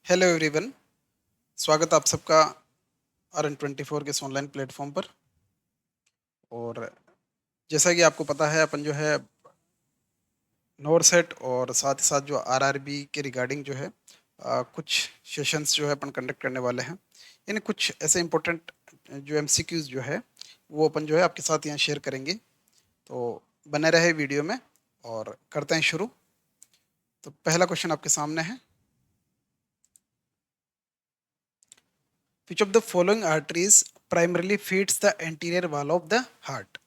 Hello everyone. स्वागत आप सबका RN24 के इस ऑनलाइन प्लेटफॉर्म पर। और जैसा कि आपको पता है, अपन जो है नोरसेट और साथ ही साथ जो RRB के रिगार्डिंग जो है कुछ सेशंस जो है अपन कंडक्ट करने वाले हैं। यानी कुछ ऐसे इंपॉर्टेंट जो MCQs जो है वो अपन जो है आपके साथ यहाँ शेयर करेंगे। तो बने रहे वीडियो में और करते हैं शुरू। तो पहला क्वेश्चन आपके सामने है, विच of the following arteries primarily feeds the anterior wall of the heart.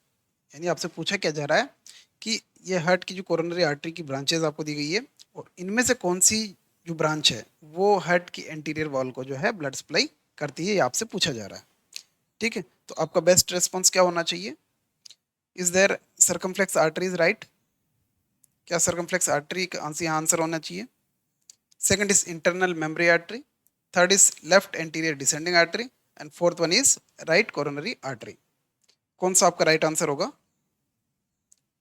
यानी आपसे पूछा क्या जा रहा है कि ये हार्ट की जो कोरोनरी आर्टरी की ब्रांचेज आपको दी गई है और इनमें से कौन सी जो ब्रांच है वो हार्ट की एंटीरियर वॉल को जो है ब्लड सप्लाई करती है, ये आपसे पूछा जा रहा है। ठीक है, तो आपका बेस्ट रेस्पॉन्स क्या होना चाहिए? Is there circumflex artery is right? क्या सर्कमफ्लेक्स आर्टरी का आंसर होना चाहिए? Second is internal mammary artery, third is left anterior descending artery and fourth one is right coronary artery. कौन सा आपका राइट आंसर होगा?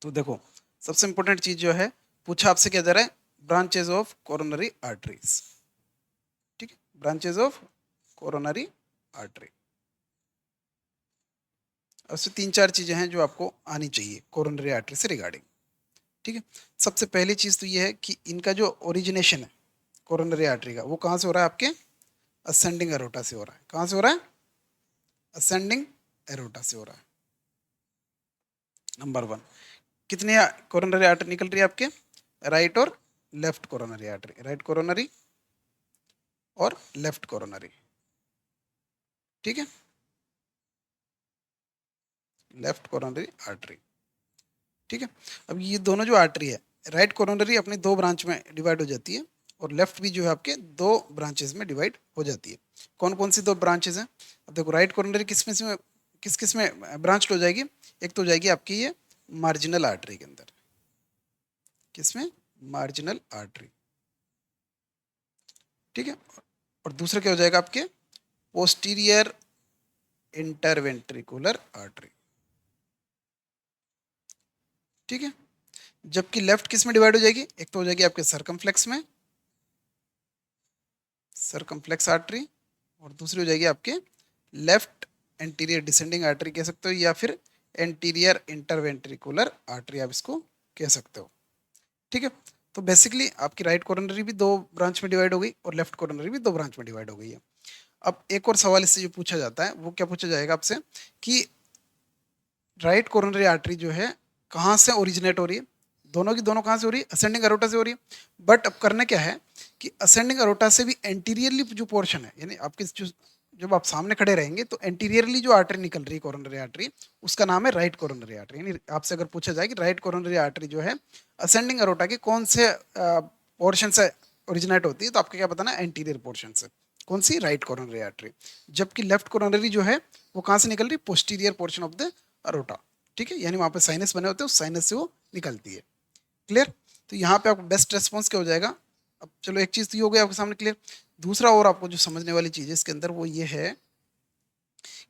तो देखो, सबसे इंपॉर्टेंट चीज जो है, पूछा आपसे क्या जा रहा है, ब्रांचेज ऑफ कोरोनरी आर्टरीज। ठीक है, ब्रांचेज ऑफ कोरोनरी आर्टरी। ऐसे तीन चार चीजें हैं जो आपको आनी चाहिए कोरोनरी आर्टरी से रिगार्डिंग। ठीक है, सबसे पहली चीज तो ये है कि इनका जो ओरिजिनेशन है कोरोनरी आर्टरी का, वो कहाँ से हो रहा है? आपके असेंडिंग एरोटा से हो रहा है। कहाँ से हो रहा है? असेंडिंग एरोटा से हो रहा है। नंबर वन, कितने कोरोनरी आर्टरी निकल रही है आपके? राइट और left coronary artery, right coronary और लेफ्ट कोरोनरी। ठीक है, लेफ्ट कोरोनरी आर्टरी। ठीक है, अब ये दोनों जो आर्टरी है, राइट कोरोनरी अपनी दो ब्रांच में डिवाइड हो जाती है और लेफ्ट भी जो है आपके दो ब्रांचेस में डिवाइड हो जाती है। कौन कौन सी दो ब्रांचेस हैं? अब देखो, राइट कोरोनरी किस में ब्रांच हो जाएगी? एक तो हो जाएगी आपकी ये मार्जिनल आर्टरी के अंदर। किसमें? Marginal artery. ठीक है, और दूसरा क्या हो जाएगा आपके? Posterior interventricular artery. ठीक है, जबकि लेफ्ट किस में डिवाइड हो जाएगी? एक तो हो जाएगी आपके सरकमफ्लेक्स में, सरकमफ्लेक्स आर्टरी, और दूसरी हो जाएगी आपके लेफ्ट एंटीरियर डिसेंडिंग आर्टरी कह सकते हो, या फिर एंटीरियर इंटरवेंट्रिकुलर आर्टरी आप इसको कह सकते हो। ठीक है, तो बेसिकली आपकी राइट कोरोनरी भी दो ब्रांच में डिवाइड हो गई और लेफ्ट कोरोनरी भी दो ब्रांच में डिवाइड हो गई है। अब एक और सवाल इससे जो पूछा जाता है वो क्या पूछा जाएगा आपसे कि राइट कोरोनरी आर्टरी जो है कहाँ से ओरिजिनेट हो रही है? दोनों की दोनों कहाँ से हो रही है? असेंडिंग अरोटा से हो रही है। बट अब करना क्या है कि असेंडिंग अरोटा से भी एंटीरियरली जो पोर्शन है, यानी आपके जो जब आप सामने खड़े रहेंगे तो एंटीरियरली जो आर्टरी निकल रही है कोरोनरी आर्टरी, उसका नाम है राइट कोरोनरी आर्टरी। यानी आपसे अगर पूछा जाए कि राइट कोरोनरी आर्टरी जो है असेंडिंग अरोटा के कौन से पोर्शन से ओरिजिनेट होती है, तो आपको क्या बताना है? एंटीरियर पोर्शन से। कौन सी? Right coronary artery. जबकि लेफ्ट कोरोनरी जो है वो कहाँ से निकल रही है? Posterior portion of the aorta. ठीक है, यानी वहां पे साइनस बने होते हैं, उस साइनस से वो निकलती है। क्लियर? तो यहाँ पे आपको बेस्ट रेस्पॉन्स क्या हो जाएगा? अब चलो, एक चीज तो ये हो गई आपके सामने क्लियर। दूसरा और आपको जो समझने वाली चीज है इसके अंदर वो ये है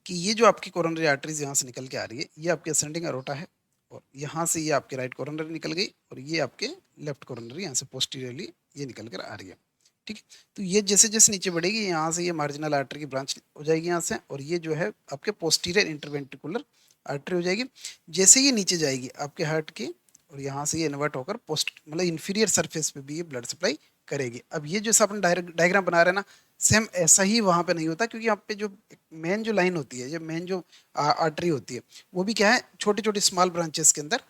कि ये जो आपकी कोरोनरी आर्टरीज यहाँ से निकल के आ रही है, ये आपकी असेंडिंग अरोटा है, और यहाँ से ये आपकी राइट कोरोनरी निकल गई, और ये आपके लेफ्ट कोरोनरी यहाँ से पोस्टीरियरली ये निकल कर आ रही है। ठीक है, तो ये जैसे जैसे नीचे बढ़ेगी, यहाँ से ये मार्जिनल आर्टरी की ब्रांच हो जाएगी यहाँ से, और ये जो है आपके पोस्टीरियर इंटरवेंट्रिकुलर आर्टरी हो जाएगी। जैसे ये नीचे जाएगी आपके हार्ट की, और यहाँ से ये इन्वर्ट होकर पोस्ट मतलब इंफीरियर सरफेस पे भी ये ब्लड सप्लाई करेगी। अब ये जैसा अपन डायग्राम बना रहे हैं ना, सेम ऐसा ही वहाँ पे नहीं होता, क्योंकि यहाँ पे जो मेन जो लाइन होती है, जो मेन जो आर्टरी होती है, वो भी क्या है, छोटे छोटे स्मॉल ब्रांचेस के अंदर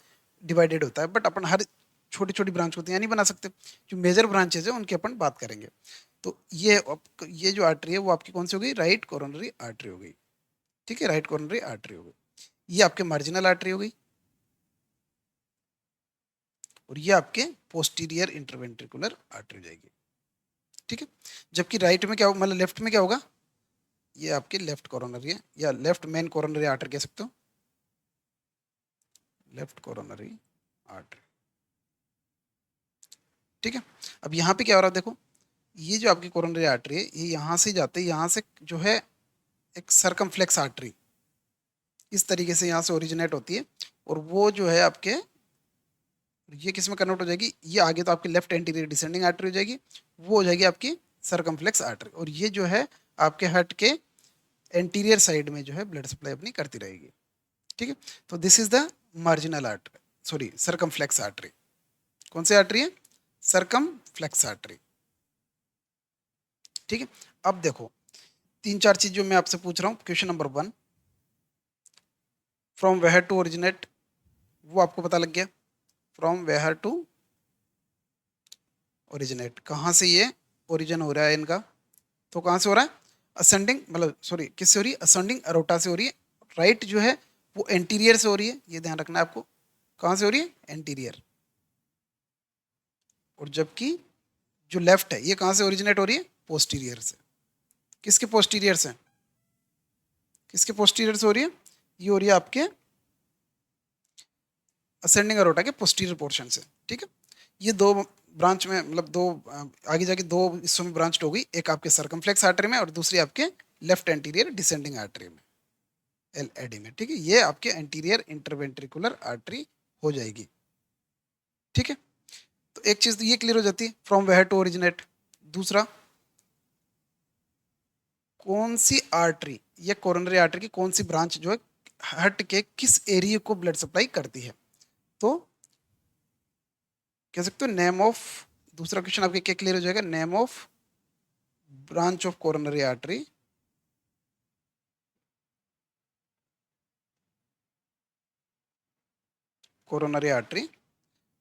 डिवाइडेड होता है। बट अपन हर छोटी छोटी ब्रांच होती है नहीं बना सकते, जो मेजर ब्रांचेज है उनकी अपन बात करेंगे। तो ये जो आर्टरी है वो आपकी कौन सी हो गई? राइट कोरोनरी आर्टरी हो गई। ठीक है, राइट कोरोनरी आर्टरी हो गई। ये आपके मार्जिनल आर्टरी हो गई, और ये आपके पोस्टीरियर इंटरवेंट्रिकुलर आर्टरी हो जाएगी। ठीक है, जबकि राइट में क्या मतलब लेफ्ट में क्या होगा? ये आपकी लेफ्ट कोरोनरी है, या लेफ्ट मेन कोरोनरी आर्टरी कह सकते हो, लेफ्ट कोरोनरी आर्टरी। ठीक है, अब यहाँ पे क्या हो रहा है देखो, ये जो आपकी कोरोनरी आर्टरी है ये यहाँ से जाते हैं, यहाँ से जो है एक सरकमफ्लेक्स आर्टरी इस तरीके से यहाँ से ओरिजिनेट होती है, और वो जो है आपके ये किस में कन्वर्ट हो जाएगी? ये आगे तो आपकी लेफ्ट एंटीरियर डिसेंडिंग आर्टरी हो जाएगी, वो हो जाएगी आपकी सर्कमफ्लेक्स आर्टरी, और ये जो है आपके हार्ट के एंटीरियर साइड में जो है ब्लड सप्लाई अपनी करती रहेगी। ठीक है, तो this is the marginal artery, sorry circumflex artery. कौन सी आर्टरी है? Circumflex artery. ठीक है, अब देखो तीन चार चीज जो मैं आपसे पूछ रहा हूँ। Question number 1, from where to originate, वो आपको पता लग गया। फ्रॉम वेयर टू ओरिजिनेट, कहाँ से ये ओरिजिन हो रहा है इनका, तो कहाँ से हो रहा है? असेंडिंग, मतलब सॉरी किससे हो रही है? असेंडिंग अरोटा से हो रही है। राइट जो है वो एंटीरियर से हो रही है, ये ध्यान रखना है आपको। कहाँ से हो रही है? एंटीरियर। और जबकि जो लेफ्ट है ये कहाँ से ओरिजिनेट हो रही है? पोस्टीरियर से। किसके पोस्टीरियर से? किसके पोस्टीरियर से हो रही है? ये हो रही है आपके असेंडिंग अरोटा के पोस्टीरियर पोर्शन से। ठीक है, ये दो ब्रांच में, मतलब दो आगे जाके दो हिस्सों में ब्रांच हो गई, एक आपके सर्कमफ्लेक्स आर्टरी में और दूसरी आपके लेफ्ट एंटीरियर डिसेंडिंग आर्टरी में, एलएडी में। ठीक है, ये आपके एंटीरियर इंटरवेंट्रिकुलर आर्टरी हो जाएगी। ठीक है, तो एक चीज तो ये क्लियर हो जाती है, फ्रॉम वेयर टू ओरिजिनेट। दूसरा, कौन सी आर्टरी या कोरोनरी आर्टरी की कौन सी ब्रांच जो है हार्ट के किस एरिया को ब्लड सप्लाई करती है, तो कह सकते हो नेम ऑफ, दूसरा क्वेश्चन आपके क्या क्लियर हो जाएगा? Name of branch of coronary artery, coronary artery.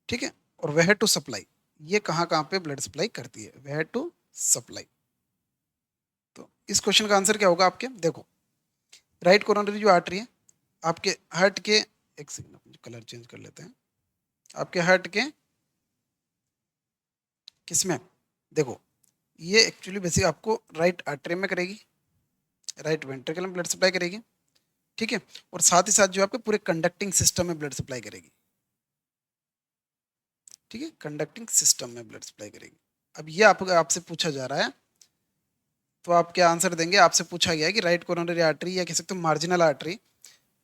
ठीक है, और वेयर टू सप्लाई, ये कहाँ कहाँ पे ब्लड सप्लाई करती है? Where to supply. तो इस क्वेश्चन का आंसर क्या होगा आपके? देखो, राइट कोरोनरी जो आर्टरी है आपके हार्ट के, एक सेकंड कलर चेंज कर लेते हैं, आपके हार्ट के किसमें, देखो ये एक्चुअली बेसिक आपको राइट आर्टरी में करेगी, राइट वेंट्रिकल में ब्लड सप्लाई करेगी। ठीक है, और साथ ही साथ जो आपके पूरे कंडक्टिंग सिस्टम में ब्लड सप्लाई करेगी। ठीक है, कंडक्टिंग सिस्टम में ब्लड सप्लाई करेगी। अब ये आपसे पूछा जा रहा है, तो आप क्या आंसर देंगे? आपसे पूछा गया है कि राइट कोरोनरी आर्टरी या कह सकते हो मार्जिनल आर्टरी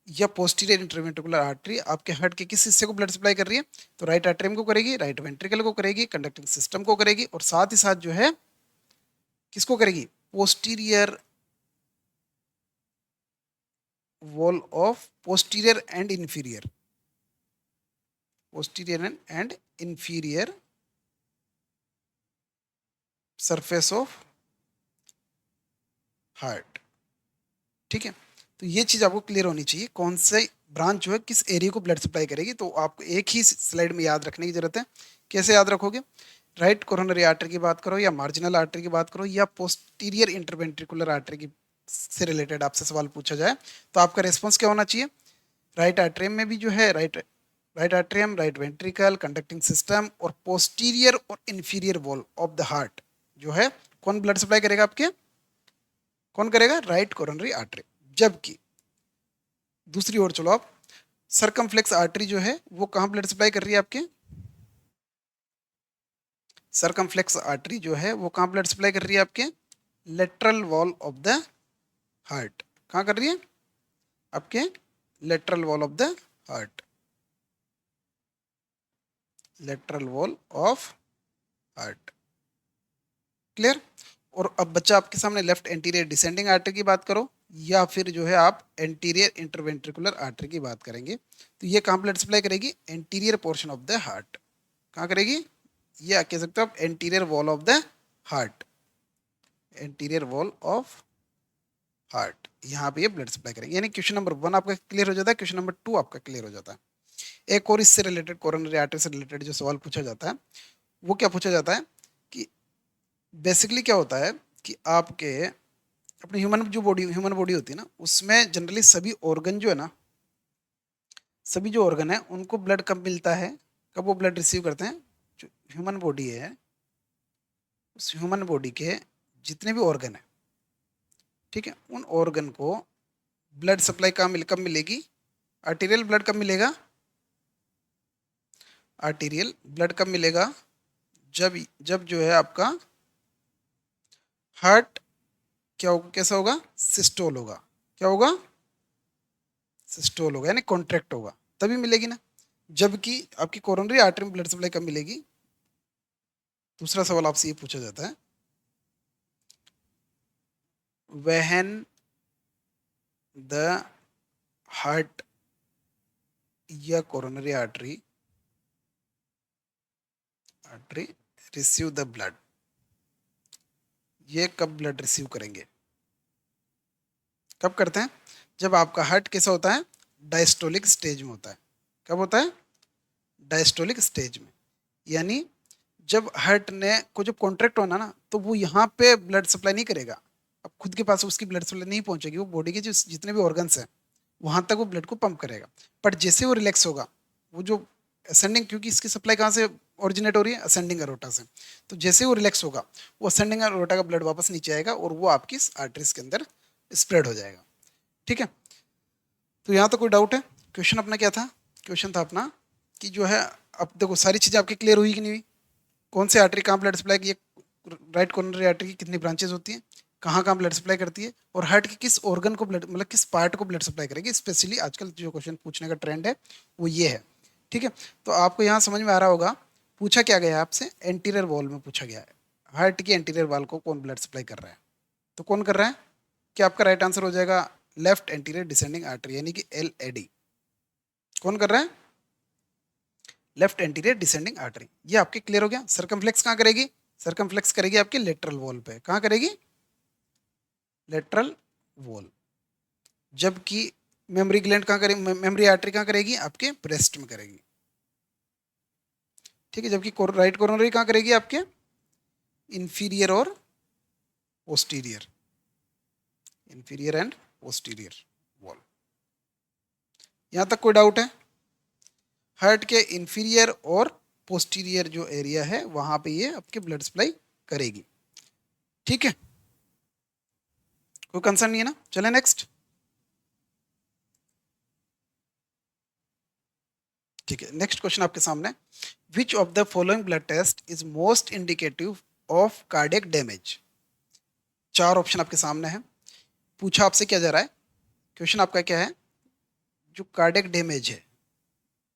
या पोस्टीरियर इंटरवेंट्रिकुलर आर्टरी आपके हार्ट के किस हिस्से को ब्लड सप्लाई कर रही है? तो राइट आर्टरियम को करेगी, राइट वेंट्रिकल को करेगी, कंडक्टिंग सिस्टम को करेगी, और साथ ही साथ जो है किसको करेगी? Posterior wall of posterior and inferior, posterior and inferior surface of heart. ठीक है, तो ये चीज आपको क्लियर होनी चाहिए, कौन से ब्रांच जो है किस एरिया को ब्लड सप्लाई करेगी। तो आपको एक ही स्लाइड में याद रखने की जरूरत है। कैसे याद रखोगे? राइट कोरोनरी आर्टरी की बात करो या मार्जिनल आर्टरी की बात करो या पोस्टीरियर इंटरवेंट्रिकुलर आर्टरी की से रिलेटेड आपसे सवाल पूछा जाए, तो आपका रिस्पॉन्स क्या होना चाहिए? राइट आर्टरियम में भी जो है right right atrium, right ventricle, conducting system और पोस्टीरियर और inferior wall of the heart जो है कौन ब्लड सप्लाई करेगा आपके? कौन करेगा? Right coronary artery. जबकि दूसरी ओर चलो आप, सर्कमफ्लेक्स आर्टरी जो है वो कहाँ ब्लड सप्लाई कर रही है आपके? सर्कमफ्लेक्स आर्टरी जो है वो कहाँ ब्लड सप्लाई कर रही है आपके? Lateral wall of the heart. कहाँ कर रही है? आपके lateral wall of the heart, lateral wall of heart. Clear? और अब बच्चा आपके सामने लेफ्ट एंटीरियर डिसेंडिंग आर्टरी की बात करो या फिर जो है आप एंटीरियर इंटरवेंट्रिकुलर आर्टरी की बात करेंगे, तो ये कहाँ ब्लड सप्लाई करेगी? Anterior portion of the heart. कहाँ करेगी? ये कह सकते हो आप anterior wall of the heart, anterior wall of heart, यहाँ पे ये ब्लड सप्लाई करेंगे। यानी क्वेश्चन नंबर 1 आपका क्लियर हो जाता है, क्वेश्चन नंबर 2 आपका क्लियर हो जाता है। एक और इससे रिलेटेड, कोरोनरी आर्टरी से रिलेटेड जो सवाल पूछा जाता है वो क्या पूछा जाता है कि बेसिकली क्या होता है कि आपके अपने ह्यूमन बॉडी होती है ना, उसमें जनरली सभी ऑर्गन जो है ना, सभी जो ऑर्गन है उनको ब्लड कब मिलता है, कब वो ब्लड रिसीव करते हैं? जो ह्यूमन बॉडी है, उस ह्यूमन बॉडी के जितने भी ऑर्गन है, ठीक है, उन ऑर्गन को ब्लड सप्लाई कब मिलेगी? आर्टीरियल ब्लड कब मिलेगा? आर्टीरियल ब्लड कब मिलेगा? जब जब जो है आपका हार्ट क्या होगा, कैसा होगा? सिस्टोल होगा। क्या होगा? सिस्टोल होगा, यानी कॉन्ट्रैक्ट होगा, तभी मिलेगी ना। जबकि आपकी कोरोनरी आर्टरी में ब्लड सप्लाई कब मिलेगी? दूसरा सवाल आपसे ये पूछा जाता है when the heart या coronary artery receive the blood, ये कब ब्लड रिसीव करेंगे? कब करते हैं? जब आपका हार्ट कैसा होता है? डायस्टोलिक स्टेज में होता है। कब होता है? डायस्टोलिक स्टेज में, यानी जब हार्ट ने को जब कॉन्ट्रैक्ट होना ना, तो वो यहाँ पे ब्लड सप्लाई नहीं करेगा। अब खुद के पास उसकी ब्लड सप्लाई नहीं पहुंचेगी, वो बॉडी के जो जितने भी ऑर्गन्स हैं वहां तक वो ब्लड को पंप करेगा। बट जैसे वो रिलैक्स होगा, वो जो असेंडिंग, क्योंकि इसकी सप्लाई कहाँ से ओरिजिनेट हो रही है? असेंडिंग अरोटा से। तो जैसे वो रिलैक्स होगा, वो असेंडिंग अरोटा का ब्लड वापस नीचे आएगा और वो आपकी आर्टरीज के अंदर स्प्रेड हो जाएगा। ठीक है, तो यहाँ तो कोई डाउट है? क्वेश्चन अपना क्या था? क्वेश्चन था अपना कि जो है, अब देखो सारी चीज़ें आपकी क्लियर हुई कि नहीं हुई? कौन सी आर्टरी कहाँ ब्लड सप्लाई की? राइट कॉर्नरी आर्टरी की कितनी ब्रांचेज होती हैं, कहाँ कहाँ ब्लड सप्लाई करती है, और हार्ट के किस ऑर्गन को ब्लड, मतलब किस पार्ट को ब्लड सप्लाई करेगी? स्पेशली आजकल जो क्वेश्चन पूछने का ट्रेंड है वो ये है। ठीक है, तो आपको यहाँ समझ में आ रहा होगा पूछा क्या गया है आपसे? एंटीरियर वॉल में पूछा गया है, हार्ट की एंटीरियर वॉल को कौन ब्लड सप्लाई कर रहा है? तो कौन कर रहा है? क्या आपका राइट आंसर हो जाएगा लेफ्ट एंटीरियर डिसेंडिंग आर्टरी, यानी कि LAD। कौन कर रहा है? Left anterior descending artery. ये आपके क्लियर हो गया। सर्कमफ्लेक्स कहाँ करेगी? सर्कमफ्लेक्स करेगी आपके लेटरल वॉल पे। कहाँ करेगी? Lateral wall. जबकि मेमोरी ग्लैंड कहाँ करेगी? मेमोरी आर्टरी कहाँ करेगी? आपके ब्रेस्ट में करेगी। ठीक है, जबकि राइट कोरोनरी कहाँ करेगी? आपके इंफीरियर और posterior, inferior and posterior wall. यहां तक कोई डाउट है? हार्ट के इंफीरियर और पोस्टीरियर जो एरिया है वहां पे ये आपके ब्लड सप्लाई करेगी। ठीक है, कोई कंसर्न नहीं है ना? चले नेक्स्ट। ठीक है, नेक्स्ट क्वेश्चन आपके सामने, which of the following blood test is most indicative of cardiac damage? चार ऑप्शन आपके सामने है। पूछा आपसे क्या जा रहा है? क्वेश्चन आपका क्या है? जो कार्डियक डैमेज है,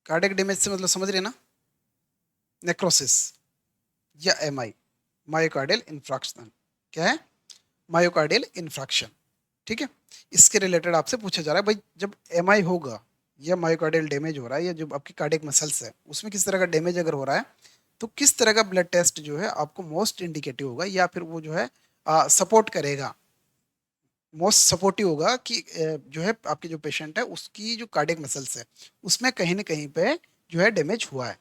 कार्डियक डैमेज से मतलब समझ रहे ना? नेक्रोसिस या MI, मायोकार्डियल इन्फ्रैक्शन। क्या है? Myocardial infarction. ठीक है, इसके रिलेटेड आपसे पूछा जा रहा है भाई, जब MI होगा या मायोकार्डियल डैमेज हो रहा है, या जो आपकी कार्डियक मसल्स है उसमें किस तरह का डैमेज अगर हो रहा है, तो किस तरह का ब्लड टेस्ट जो है आपको मोस्ट इंडिकेटिव होगा, या फिर वो जो है सपोर्ट करेगा, मोस्ट सपोर्टिव होगा कि जो है आपके जो पेशेंट है उसकी जो कार्डियक मसल्स है उसमें कहीं ना कहीं पे जो है डैमेज हुआ है।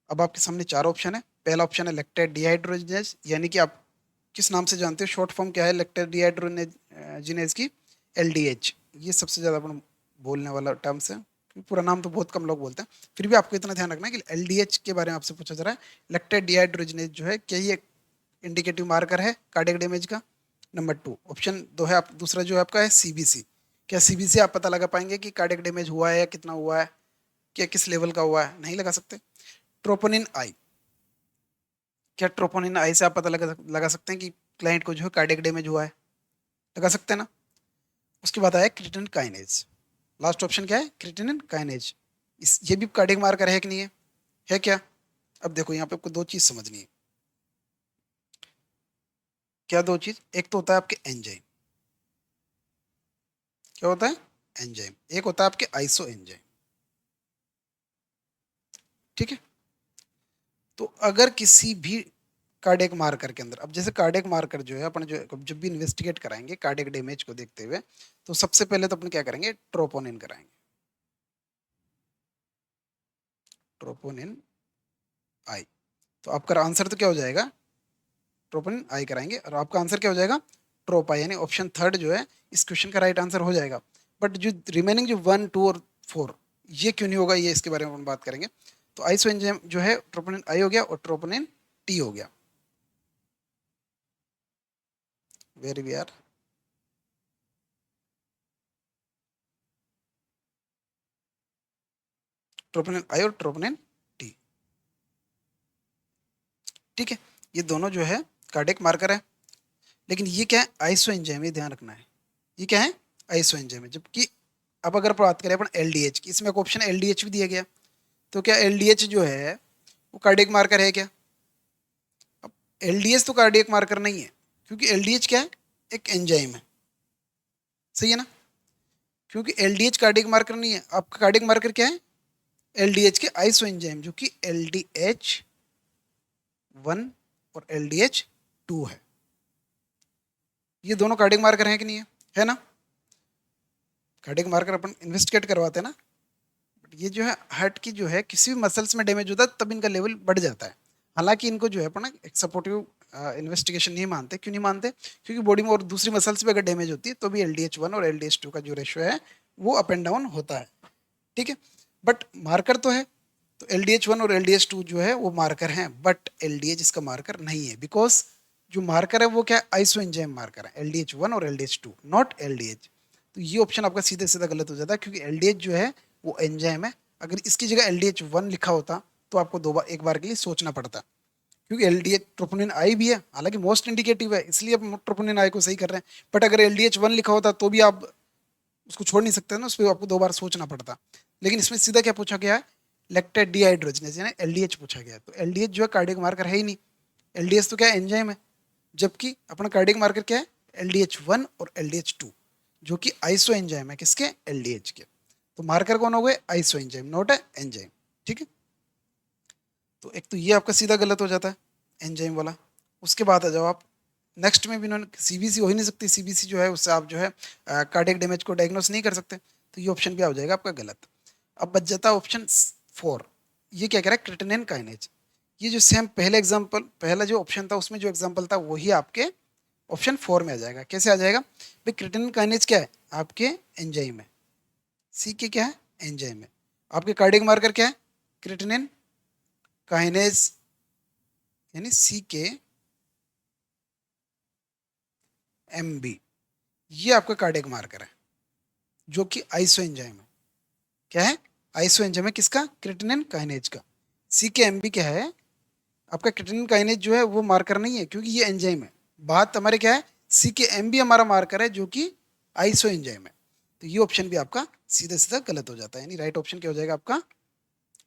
अब आपके सामने चार ऑप्शन है। पहला ऑप्शन है लैक्टेट डिहाइड्रोजिनेज, यानी कि आप किस नाम से जानते हो? शॉर्ट फॉर्म क्या है लैक्टेट डिहाइड्रोजिनेज की? LDH। ये सबसे ज़्यादा अपन बोलने वाला टर्म्स है, क्योंकि पूरा नाम तो बहुत कम लोग बोलते हैं। फिर भी आपको इतना ध्यान रखना है कि LDH के बारे में आपसे पूछा जा रहा है। लैक्टेट डिहाइड्रोजिनेज जो है, क्या ये इंडिकेटिव मार्कर है कार्डियक डैमेज का? नंबर 2, ऑप्शन 2 है आप, दूसरा जो है आपका है CBC। क्या CBC आप पता लगा पाएंगे कि कार्डियक डैमेज हुआ है या कितना हुआ है, क्या किस लेवल का हुआ है? नहीं लगा सकते। ट्रोपोनिन आई, क्या ट्रोपोनिन आई से आप पता लगा सकते हैं कि क्लाइंट को जो है कार्डियक डैमेज हुआ है? लगा सकते हैं ना? उसके बाद आया क्रिटिनिन काइनेज। लास्ट ऑप्शन क्या है? Creatinine kinase. इस ये भी कार्डियक मार्कर है कि नहीं है? है क्या? अब देखो यहाँ पे आपको दो चीज समझनी है। क्या दो चीज? एक तो होता है आपके एंजाइम। क्या होता है? एंजाइम। एक होता है आपके आइसो एंजाइम। ठीक है, तो अगर किसी भी कार्डियक मार्कर के अंदर, अब जैसे कार्डियक मार्कर जो है अपन जो जब भी इन्वेस्टिगेट कराएंगे कार्डियक डैमेज को देखते हुए, तो सबसे पहले तो अपन क्या करेंगे? ट्रोपोनिन कराएंगे। ट्रोपोनिन आई। तो आपका आंसर तो क्या हो जाएगा? ट्रोपोनिन आई कराएंगे, और आपका आंसर क्या हो जाएगा? ट्रोपा, यानी ऑप्शन थर्ड जो है इस क्वेश्चन का राइट आंसर हो जाएगा। बट जो रिमेनिंग जो 1, 2 और 4, ये क्यों नहीं होगा, ये इसके बारे में हम बात करेंगे। तो आइसो एंजाइम जो है ट्रोपोनिन आई हो गया और ट्रोपोनिन टी हो गया। Very we are. Troponin I और ट्रोपोनिन टी। ठीक है, ये दोनों जो है कार्डियक मार्कर है। लेकिन ये क्या है? आइसो एंजाइम, ये ध्यान रखना है। ये क्या है? आइसो एंजाइम है। जबकि अब अगर बात करें अपन LDH की, इसमें एक ऑप्शन LDH भी दिया गया। तो क्या LDH जो है वो कार्डियक मार्कर है क्या? अब LDH तो कार्डियक मार्कर नहीं है, क्योंकि LDH क्या है? एक एंजाइम है। सही है ना, क्योंकि एलडीएच कार्डियक मार्कर नहीं है। आपका कार्डियक मार्कर क्या है, एलडीएच के आइसो एंजाइम, जो कि LDH1 और LDH2 है। ये दोनों कार्डियक मार्कर हैं कि नहीं है ना। कार्डियक मार्कर अपन इन्वेस्टिगेट करवाते हैं ना। बट ये जो है हार्ट की जो है किसी भी मसल्स में डैमेज होता है तब इनका लेवल बढ़ जाता है। हालांकि इनको जो है अपन एक सपोर्टिव इन्वेस्टिगेशन नहीं मानते। क्यों नहीं मानते, क्योंकि बॉडी में और दूसरी मसल्स भी अगर डैमेज होती है तो भी LDH1 और LDH2 का जो रेशियो है वो अप एंड डाउन होता है। ठीक है, बट मार्कर तो है। तो LDH1 और LDH2 जो है वो मार्कर हैं, बट LDH इसका मार्कर नहीं है, बिकॉज जो मार्कर है वो क्या है, आइसो एंजाइम मार्कर है, LDH1 और LDH2, नॉट LDH। तो ये ऑप्शन आपका सीधे सीधा गलत हो जाता है, क्योंकि LDH जो है वो एंजाइम है। अगर इसकी जगह LDH1 लिखा होता तो आपको दो बार, एक बार के लिए सोचना पड़ता, क्योंकि LDH ट्रोपोनिन आई भी है, हालांकि मोस्ट इंडिकेटिव है, इसलिए आप ट्रोपोनिन आई को सही कर रहे हैं। बट अगर LDH1 लिखा होता तो भी आप उसको छोड़ नहीं सकते ना, उस पर आपको दो बार सोचना पड़ता। लेकिन इसमें सीधा क्या पूछा गया है, लैक्टेट डिहाइड्रोजनेज यानी LDH पूछा गया है। तो LDH जो है कार्डियक मार्कर है ही नहीं। LDH तो क्या है, एंजाइम है। जबकि अपना कार्डियक मार्कर क्या है, LDH1 और LDH2, जो कि आइसो एंजाइम है किसके, LDH के। तो मार्कर कौन हो गए, आइसो एंजाइम, नॉट है एंजाइम। ठीक है, तो एक तो ये आपका सीधा गलत हो जाता है एंजाइम वाला। उसके बाद आ जाओ आप नेक्स्ट में भी, इन्होंने सीबीसी हो ही नहीं सकती। सीबीसी जो है उससे आप जो है कार्डियक डैमेज को डायग्नोस नहीं कर सकते। तो ये ऑप्शन भी आ जाएगा आपका गलत। अब बच जाता है ऑप्शन 4। ये क्या कह रहा है, क्रिटेनिन काइनेज। ये जो सेम पहले एग्जाम्पल, पहला जो ऑप्शन था उसमें जो एग्जाम्पल था वही आपके ऑप्शन 4 में आ जाएगा। कैसे आ जाएगा भाई, क्रिटेनिन काइनेज क्या है, आपके एंजाइम है। सी के क्या है, एंजाइम है। आपके कार्डियक मार्कर क्या है, क्रिटेनिन काइनेज यानी CK-MB। ये आपका कार्डियक मार्कर है, जो कि आइसो एंजाइम है। क्या है, आइसो एंजाइम है किसका, क्रिटेनिन काइनेज का। CK-MB क्या है, आपका क्रिटेनिन काइनेज जो है वो मार्कर नहीं है, क्योंकि ये एंजाइम है। बात हमारे क्या है, CK-MB हमारा मार्कर है, जो कि आइसो एंजाइम है। तो ये ऑप्शन भी आपका सीधा सीधा गलत हो जाता है, यानी राइट ऑप्शन क्या हो जाएगा आपका,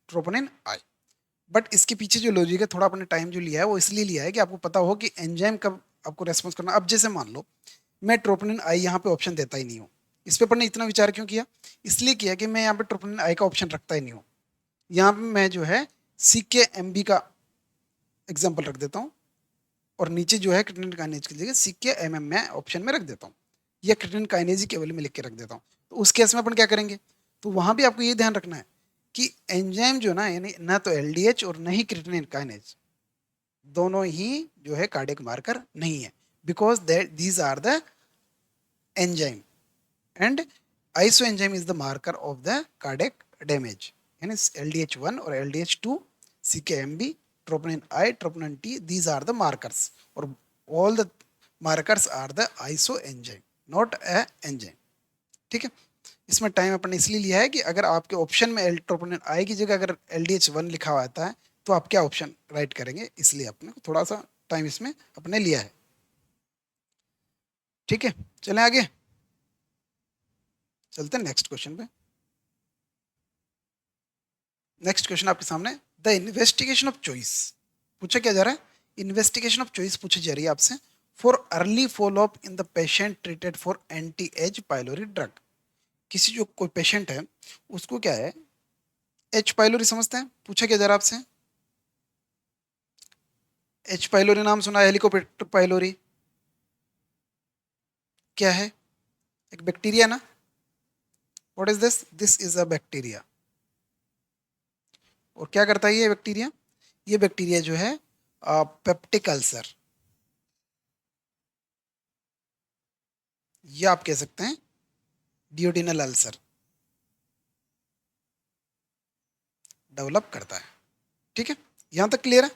ट्रोपोनिन आई। बट इसके पीछे जो लॉजिक है, थोड़ा अपने टाइम जो लिया है वो इसलिए लिया है कि आपको पता हो कि एंजाइम कब आपको रेस्पॉन्स करना। अब जैसे मान लो मैं ट्रोपोनिन आई यहाँ पे ऑप्शन देता ही नहीं हूँ। इस पेपर ने इतना विचार क्यों किया, इसलिए किया कि मैं यहाँ पे ट्रोपोनिन आई का ऑप्शन रखता ही नहीं हूँ। यहाँ पे मैं जो है CK-MB का एग्जाम्पल रख देता हूँ, और नीचे जो है क्रिटेनिन काइनेज की जगह CK-MM मैं ऑप्शन में रख देता हूँ, या क्रिटेनिन काइनेज ही केवल में लिख के रख देता हूँ। तो उस केस में अपन क्या करेंगे, तो वहां भी आपको ये ध्यान रखना है कि एंजाइम जो ना, यानी ना तो LDH और ना ही क्रिटेनिन काइनेज, दोनों ही जो है कार्डियक मार्कर नहीं है, because these are the enzyme and isoenzyme is the marker of the cardiac damage. यानी LDH1 और LDH2, CK-MB, troponin I, troponin T, these are the markers, और all the markers are the iso enzyme, not a enzyme। ठीक है, इसमें time अपन ने इसलिए लिया है कि अगर आपके ऑप्शन में ट्रोपोनिन आई की जगह अगर LDH1 लिखा हुआ आता है तो आप क्या ऑप्शन राइट करेंगे, इसलिए अपने को थोड़ा सा टाइम इसमें अपने लिया है। ठीक है, चलें आगे, चलते हैं नेक्स्ट क्वेश्चन पे। नेक्स्ट क्वेश्चन आपके सामने, द इन्वेस्टिगेशन ऑफ चॉइस पूछा क्या जा रहा है, इन्वेस्टिगेशन ऑफ चॉइस पूछी जा रही है आपसे, for early follow up in the patient treated for anti H pylori drug. किसी जो कोई पेशेंट है उसको क्या है, एच पाइलोरी समझते हैं, पूछा क्या जा रहा है आपसे, एच पाइलोरी नाम सुना है, हेलिकोबैक्टर पाइलोरी क्या है, एक बैक्टीरिया ना। What is this, this is a bacteria. और क्या करता है ये बैक्टीरिया, ये बैक्टीरिया जो है पेप्टिक अल्सर, ये आप कह सकते हैं डियोडिनल अल्सर डेवलप करता है। ठीक है, यहां तक क्लियर है।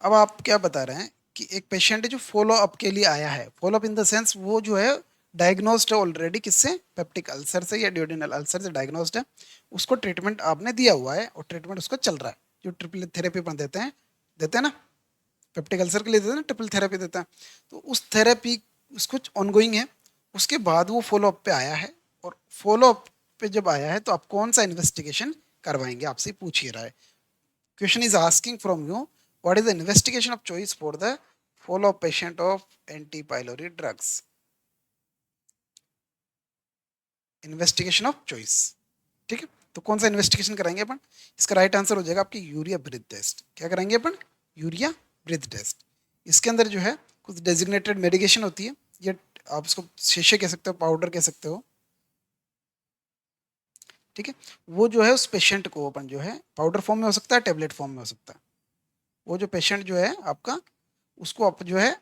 अब आप क्या बता रहे हैं कि एक पेशेंट है जो फॉलो अप के लिए आया है, follow up in the sense वो जो है डायग्नोस्ड है ऑलरेडी, किससे, पेप्टिक अल्सर से या डियोडिनल अल्सर से डायग्नोस्ड है। उसको ट्रीटमेंट आपने दिया हुआ है और ट्रीटमेंट उसका चल रहा है, जो ट्रिपल थेरेपी अपन देते हैं ना, पेप्टिक अल्सर के लिए देते हैं ना, ट्रिपल थेरेपी देता है। तो उस थेरेपी उसको ऑनगोइंग है। उसके बाद वो फॉलो अप पे आया है, और फॉलो अप पे जब आया है तो आप कौन सा इन्वेस्टिगेशन करवाएंगे, आपसे पूछ ही रहा है। Question is asking from you, what is the investigation of choice for the follow-up patient of anti pylori drugs? Investigation of choice. ठीक है, तो कौन सा इन्वेस्टिगेशन कराएंगे अपन? इसका राइट आंसर हो जाएगा आपकी यूरिया ब्रीथ टेस्ट। क्या कराएंगे अपन? Urea breathe test. इसके अंदर जो है कुछ डेजिग्नेटेड मेडिकेशन होती है, ये आप इसको शीशे कह सकते हो, पाउडर कह सकते हो। ठीक है, वो जो है उस पेशेंट को अपन जो है पाउडर फॉर्म में हो सकता है, टेबलेट फॉर्म में हो सकता है। वो जो पेशेंट जो है आपका, उसको आप जो है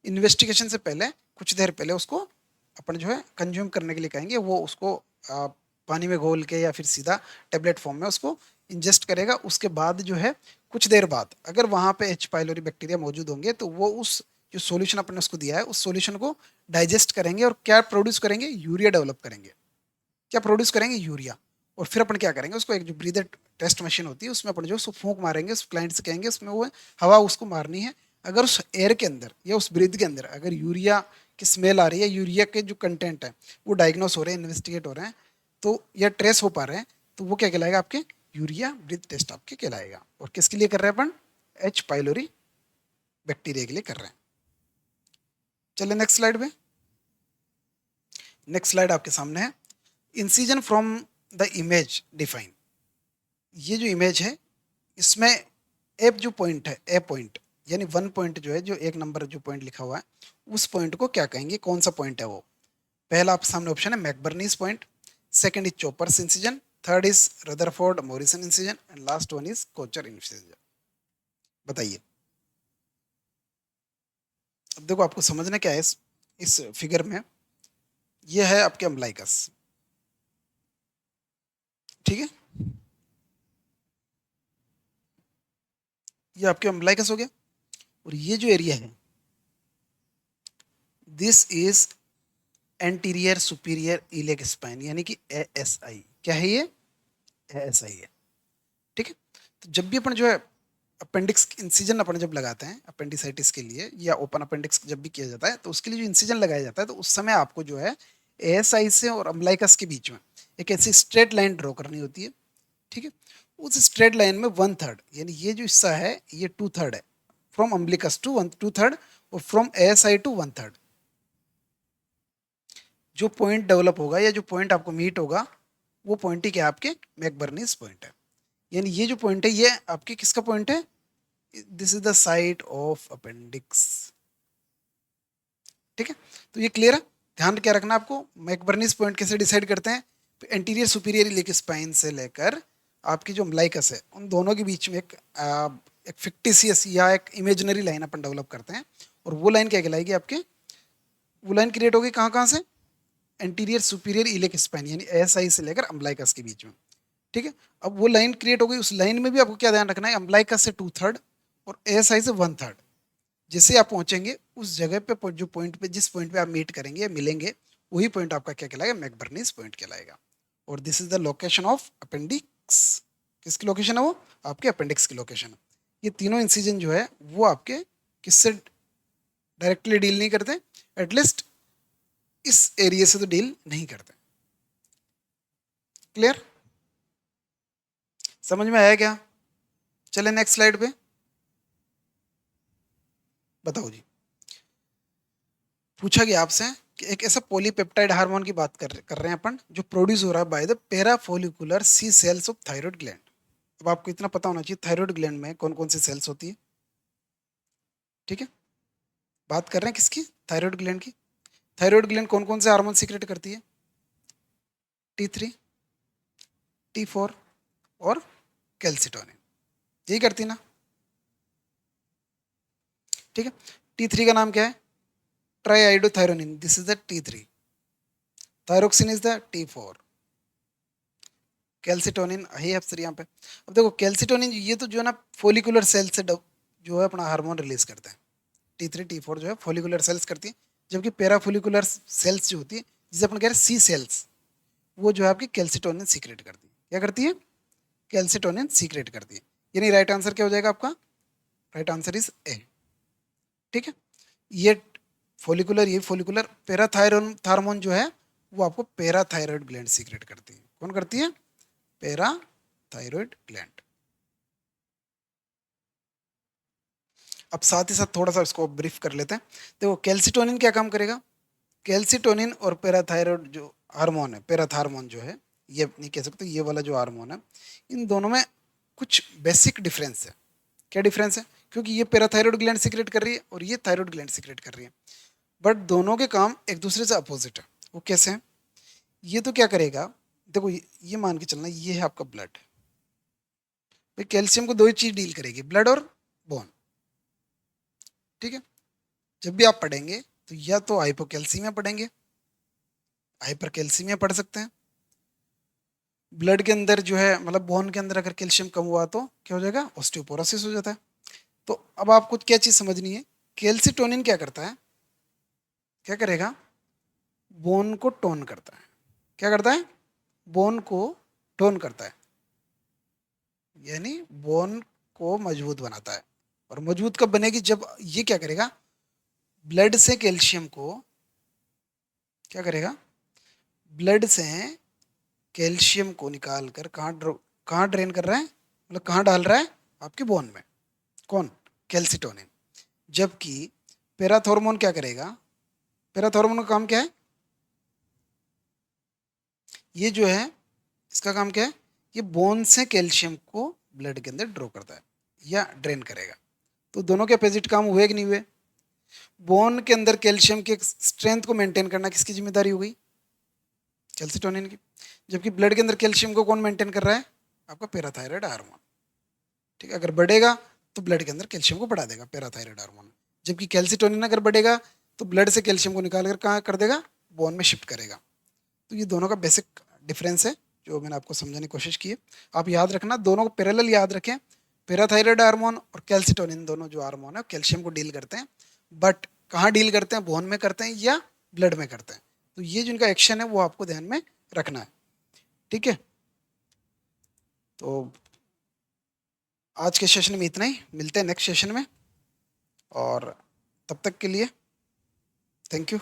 इन्वेस्टिगेशन से पहले कुछ देर पहले उसको अपन जो है कंज्यूम करने के लिए कहेंगे। वो उसको आ, पानी में घोल के या फिर सीधा टेबलेट फॉर्म में उसको इंजेस्ट करेगा। उसके बाद जो है कुछ देर बाद अगर वहाँ पे एच पाइलोरी बैक्टीरिया मौजूद होंगे तो वो उस जो सॉल्यूशन अपन ने उसको दिया है उस सॉल्यूशन को डाइजेस्ट करेंगे और क्या प्रोड्यूस करेंगे? यूरिया डेवलप करेंगे। क्या प्रोड्यूस करेंगे? यूरिया। और फिर अपन क्या करेंगे? उसको एक जो ब्रीदर टेस्ट मशीन होती है उसमें अपन जो उसको फूंक मारेंगे, उस क्लाइंट से कहेंगे उसमें वो हवा उसको मारनी है। अगर उस एयर के अंदर या उस ब्रीथ के अंदर अगर यूरिया की स्मेल आ रही है, यूरिया के जो कंटेंट है वो डायग्नोस हो रहे हैं, इन्वेस्टिगेट हो रहे हैं, तो या ट्रेस हो पा रहे हैं, तो वो क्या कहलाएगा? आपके यूरिया ब्रीथ टेस्ट आपके कहलाएगा। और किसके लिए कर रहे हैं अपन? एच पाइलोरी बैक्टीरिया के लिए कर रहे हैं। चलिए नेक्स्ट स्लाइड पे। नेक्स्ट स्लाइड आपके सामने है। Incision from the image define. ये जो इमेज है इसमें एप जो पॉइंट है, ए पॉइंट यानी वन पॉइंट जो है, जो एक नंबर जो पॉइंट लिखा हुआ है उस पॉइंट को क्या कहेंगे? कौन सा पॉइंट है वो? पहला आपके सामने ऑप्शन है McBurney's point, second is Chopper's incision, third is Rutherford Morison incision and last one is Kocher incision. बताइए। अब देखो आपको समझना क्या है इस फिगर में। ये है आपके अम्बलाइकस। ठीक है, ये आपके अम्बलाइकस हो गया। और ये जो एरिया है this is anterior superior elec spine यानी कि एएसआई। क्या है ये? एएसआई है। ठीक है, तो जब भी अपन जो है अपेंडिक्स इंसिजन अपन जब लगाते हैं अपेंडिसाइटिस के लिए या ओपन अपेंडिक्स जब भी किया जाता है तो उसके लिए जो इंसिजन लगाया जाता है तो उस समय आपको जो है एएसआई से और अम्बलाइकस के बीच में एक ऐसी स्ट्रेट लाइन ड्रॉ करनी होती है। ठीक है, उस स्ट्रेट लाइन में वन थर्ड यानी ये जो हिस्सा है ये टू थर्ड है, from umbilicus to one two third और from ASI to one third. जो पॉइंट डेवलप होगा या जो पॉइंट आपको मीट होगा वो पॉइंट ही क्या है? आपके मैकबर्नीज पॉइंट है। यानी ये जो पॉइंट है ये आपके किसका पॉइंट है? This is the site of appendix. ठीक है, तो ये क्लियर है। ध्यान क्या रखना आपको, मैकबर्नीज पॉइंट कैसे डिसाइड करते हैं? एंटीरियर सुपीरियर इलियक स्पाइन से लेकर आपकी जो अम्बलाइकस है उन दोनों के बीच में एक फिक्टिशियस या एक इमेजिनरी लाइन अपन डेवलप करते हैं। और वो लाइन क्या कहलाएगी? आपके वो लाइन क्रिएट होगी कहाँ कहाँ से? एंटीरियर सुपीरियर इलियक स्पाइन यानी एएसआई से लेकर अम्बलाइकस के बीच में। ठीक है, अब वो लाइन क्रिएट हो गई, उस लाइन में भी आपको क्या ध्यान रखना है? अम्बलाइकस से टू थर्ड और एएसआई से वन थर्ड। जैसे आप पहुंचेंगे उस जगह पे जो पॉइंट पे जिस पॉइंट पे आप मीट करेंगे मिलेंगे वही पॉइंट आपका क्या कहलाएगा? मैकबर्नीज पॉइंट कहलाएगा। और this is the location of appendix. किसकी लोकेशन है वो? आपके अपेंडिक्स की लोकेशन है। ये तीनों इंसिजन जो है वो आपके किससे डायरेक्टली डील नहीं करते, एटलीस्ट इस एरिया से तो डील नहीं करते। क्लियर? समझ में आया क्या? चले नेक्स्ट स्लाइड पे। बताओ जी। पूछा गया आपसे कि एक ऐसा पॉलीपेप्टाइड हार्मोन की बात कर रहे हैं अपन जो प्रोड्यूस हो रहा है by the parafollicular C cells of thyroid gland. अब आपको इतना पता होना चाहिए थायराइड ग्लैंड में कौन कौन सी सेल्स होती है। ठीक है, बात कर रहे हैं किसकी? थायराइड ग्लैंड की। थायराइड ग्लैंड कौन कौन से हार्मोन सीक्रेट करती है? T3, T4 और कैल्सिटोनिन। यही करती है ना? ठीक है, T3 का नाम क्या है? Triiodothyronine, this is the T3। Thyroxine is the T4। Calcitonin है अफसर यहाँ पे। अब देखो कैल्सिटोनिन ये तो जो है ना फोलिकुलर सेल से जो है अपना हार्मोन रिलीज करते हैं। T3 T4 जो है फोलिकुलर सेल्स करती है, जबकि पेराफोलिकुलर सेल्स जो होती है जिसे अपन कह रहे हैं सी सेल्स, वो जो है आपकी कैल्सिटोनिन सीक्रेट करती है। क्या करती है? कैल्सिटोनिन सीक्रेट करती है। यानी राइट आंसर क्या हो जाएगा आपका? Right answer is a. ठीक है, ये फोलिकुलर, ये फोलिकुलर पेराथायरोन जो है वो आपको पेराथायरॉयड ग्लैंड सीक्रेट करती है। कौन करती है? पेराथायरॉयड ग्लैंड। अब साथ ही साथ थोड़ा सा इसको ब्रीफ कर लेते हैं। देखो कैल्सिटोनिन क्या काम करेगा? कैल्सिटोनिन और पैराथायरॉयड जो हार्मोन है, पैराथार्मोन जो है, ये नहीं कह सकते, ये वाला जो हार्मोन है, इन दोनों में कुछ बेसिक डिफरेंस है। क्या डिफरेंस है? क्योंकि ये पैराथायरॉयड ग्लैंड सीक्रेट कर रही है और ये थायराइड ग्लैंड सीक्रेट कर रही है, बट दोनों के काम एक दूसरे से अपोजिट है। वो कैसे है? ये तो क्या करेगा, देखो ये मान के चलना, ये है आपका ब्लड। भाई कैल्शियम को दो ही चीज डील करेगी, ब्लड और बोन। ठीक है, जब भी आप पढ़ेंगे तो या तो हाइपोकैल्सीमिया पढ़ेंगे, हाइपरकैल्सीमिया पढ़ सकते हैं। ब्लड के अंदर जो है, मतलब बोन के अंदर अगर कैल्शियम कम हुआ तो क्या हो जाएगा? ऑस्टियोपोरोसिस हो जाता है। तो अब आपको क्या चीज समझनी है, कैल्सिटोनिन क्या करता है, क्या करेगा? बोन को टोन करता है। क्या करता है? बोन को टोन करता है, यानी बोन को मजबूत बनाता है। और मजबूत कब बनेगी? जब ये क्या करेगा, ब्लड से कैल्शियम को क्या करेगा, ब्लड से कैल्शियम को निकाल कर कहाँ ड्रेन कर रहा है, मतलब कहाँ डाल रहा है? आपके बोन में। कौन? कैल्सिटोनिन। जबकि पैराथॉर्मोन क्या करेगा, पैराथॉर्मोन का काम क्या है? ये जो है, इसका काम क्या है? ये बोन से कैल्शियम को ब्लड के अंदर ड्रॉ करता है या ड्रेन करेगा। तो दोनों के अपोजिट काम हुए कि नहीं हुए? बोन के अंदर कैल्शियम की स्ट्रेंथ को मेंटेन करना किसकी जिम्मेदारी हो गई? कैल्सिटोनिन की। जबकि ब्लड के अंदर कैल्शियम को कौन मेंटेन कर रहा है? आपका पैराथायराइड हार्मोन। ठीक है, अगर बढ़ेगा तो ब्लड के अंदर कैल्शियम को बढ़ा देगा पैराथायराइड हार्मोन। जबकि कैल्सिटोनिन अगर बढ़ेगा तो ब्लड से कैल्शियम को निकाल कर कहाँ कर देगा? बोन में शिफ्ट करेगा। तो ये दोनों का बेसिक डिफरेंस है जो मैंने आपको समझाने की कोशिश की है। आप याद रखना, दोनों को पैरेलल याद रखें। पैराथायराइड हार्मोन और कैल्सिटोनिन दोनों जो हार्मोन है कैल्शियम को डील करते हैं, बट कहाँ डील करते हैं? बोन में करते हैं या ब्लड में करते हैं। तो ये जो इनका एक्शन है वो आपको ध्यान में रखना है। ठीक है, तो आज के सेशन में इतना ही, मिलते हैं नेक्स्ट सेशन में, और तब तक के लिए thank you,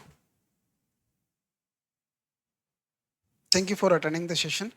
thank you for attending the session.